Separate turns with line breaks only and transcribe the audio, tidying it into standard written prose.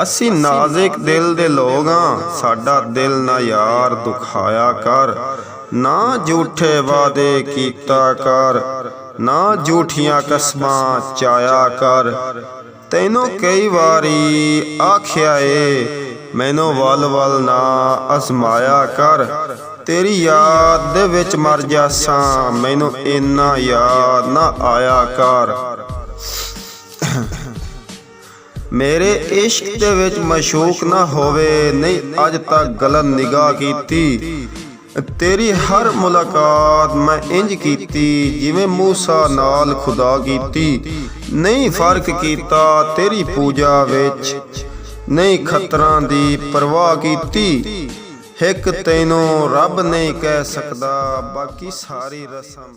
ਅਸੀਂ ਨਾਜ਼ੁਕ ਦਿਲ ਦੇ ਲੋਕ ਹਾਂ, ਸਾਡਾ ਦਿਲ ਨਾ ਯਾਰ ਦੁਖਾਇਆ ਕਰ। ਨਾ ਝੂਠੇ ਵਾਅਦੇ ਕੀਤਾ ਕਰ, ਨਾ ਝੂਠੀਆਂ ਕਸਮਾਂ ਚਾਇਆ ਕਰ। ਤੈਨੂੰ ਕਈ ਵਾਰੀ ਆਖਿਆ ਏ ਮੈਨੂੰ ਵੱਲ ਵੱਲ ਨਾ ਅਜ਼ਮਾਇਆ ਕਰ। ਤੇਰੀ ਯਾਦ ਦੇ ਵਿੱਚ ਮਰ ਜਾਸਾਂ, ਮੈਨੂੰ ਇੰਨਾ ਯਾਦ ਨਾ ਆਇਆ ਕਰ। ਮੇਰੇ ਇਸ਼ਕ ਦੇ ਵਿੱਚ ਮਸ਼ੂਕ ਨਾ ਹੋਵੇ, ਨਹੀਂ ਅੱਜ ਤੱਕ ਗਲਤ ਨਿਗਾਹ ਕੀਤੀ। ਤੇਰੀ ਹਰ ਮੁਲਾਕਾਤ ਮੈਂ ਇੰਜ ਕੀਤੀ ਜਿਵੇਂ ਮੂਸਾ ਨਾਲ ਖੁਦਾ ਕੀਤੀ। ਨਹੀਂ ਫਰਕ ਕੀਤਾ ਤੇਰੀ ਪੂਜਾ ਵਿੱਚ, ਨਹੀਂ ਖਤਰਾਂ ਦੀ ਪਰਵਾਹ ਕੀਤੀ। ਇੱਕ ਤੈਨੂੰ ਰੱਬ ਨਹੀਂ ਕਹਿ ਸਕਦਾ, ਬਾਕੀ ਸਾਰੀ ਰਸਮ